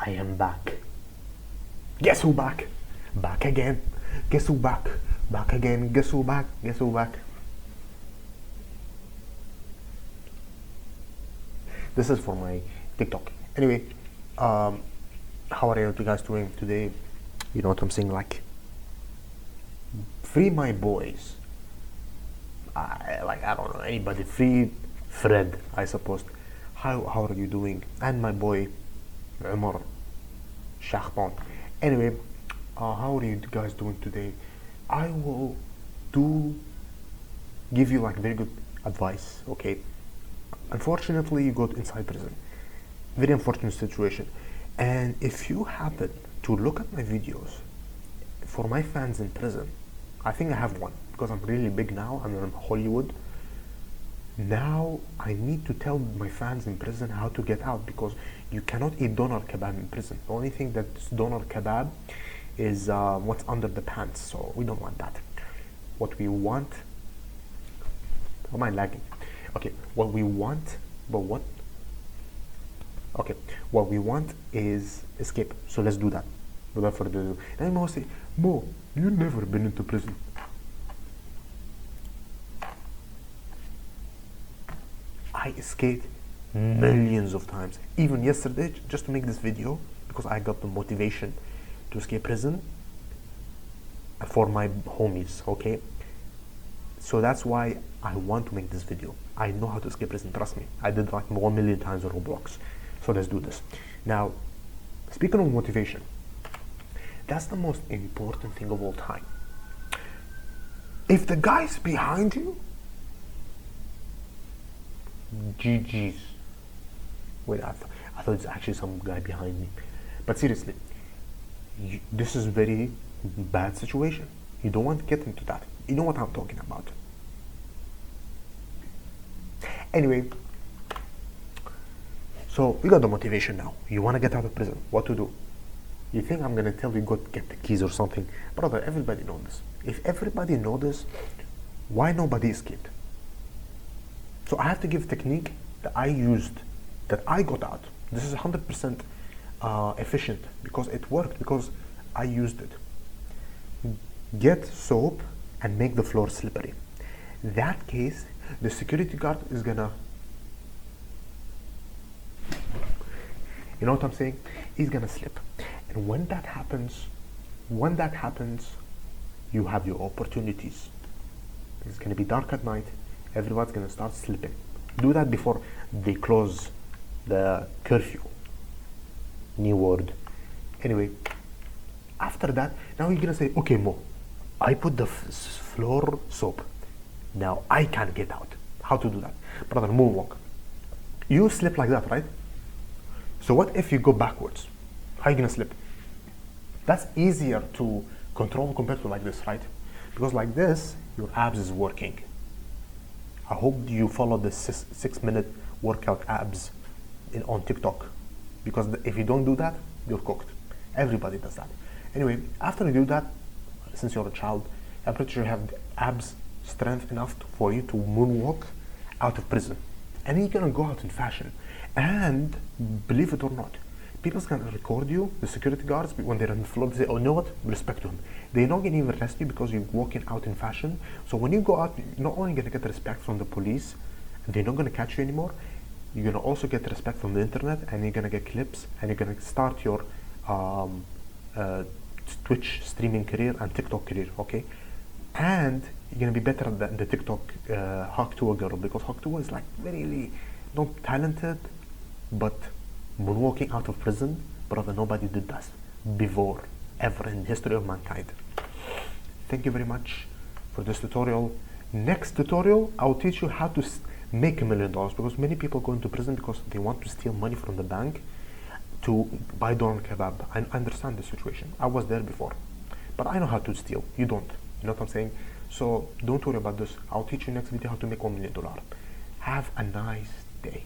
I am back. Guess who back? Back again. Guess who back? Back again. Guess who back? Guess who back? This is for my TikTok. Anyway, how are you guys doing today? You know what I'm saying? Like, free my boys. I don't know anybody. Free Fred, I suppose. How are you doing? And my boy Umar Shahban. Anyway, how are you guys doing today? I will give you like very good advice. Okay, unfortunately you got inside prison, very unfortunate situation, and if you happen to look at my videos for my fans in prison, I think I have one because I'm really big now. I'm in Hollywood now. I need to tell my fans in prison how to get out, because you cannot eat doner kebab in prison. The only thing that's doner kebab is what's under the pants, so we don't want that. What we want, oh, am I lagging? Okay, what we want is escape. So let's do that. Without further ado, and Mo say, Mo, you've never been into prison. I escaped millions of times. Even yesterday, just to make this video, because I got the motivation to escape prison for my homies, okay? So that's why I want to make this video. I know how to escape prison, trust me. I did like 1 million times on Roblox. So let's do this. Now, speaking of motivation, that's the most important thing of all time. If the guy's behind you, GG's. Wait, I thought it's actually some guy behind me. But seriously, this is very bad situation. You don't want to get into that. You know what I'm talking about. Anyway, so you got the motivation now. You want to get out of prison. What to do? You think I'm gonna tell you go get the keys or something? Brother, everybody knows this. If everybody knows this, why nobody escaped? So I have to give technique that I used, that I got out. This is 100% efficient because it worked, because I used it. Get soap and make the floor slippery. That case, the security guard is gonna, you know what I'm saying? He's gonna slip. And when that happens, you have your opportunities. It's gonna be dark at night. Everyone's gonna start slipping. Do that before they close the curfew. New word. Anyway, after that, now you're gonna say, okay, Mo, I put the floor soap. Now I can get out. How to do that? Brother, moonwalk. You slip like that, right? So what if you go backwards? How are you gonna slip? That's easier to control compared to like this, right? Because like this, your abs is working. I hope you follow the 6-minute workout abs on TikTok, because if you don't do that, you're cooked. Everybody does that. Anyway, after you do that, since you're a child, I'm pretty sure you have the abs strength enough for you to moonwalk out of prison. And you're gonna go out in fashion. And believe it or not, people's gonna record you, the security guards, when they're on the floor, they say, oh, you know what, respect to him. They're not gonna even arrest you because you're walking out in fashion. So when you go out, you're not only gonna get respect from the police, they're not gonna catch you anymore, you're gonna also get respect from the internet, and you're gonna get clips, and you're gonna start your Twitch streaming career and TikTok career, okay? And you're gonna be better than the TikTok Hawk to a girl, because Hawk 2 is like really not talented, but moonwalking out of prison, brother, nobody did that before, ever in the history of mankind. Thank you very much for this tutorial. Next tutorial, I'll teach you how to make $1 million, because many people go into prison because they want to steal money from the bank to buy doner kebab. I understand the situation. I was there before, but I know how to steal. You don't. You know what I'm saying? So don't worry about this. I'll teach you next video how to make $1 million. Have a nice day.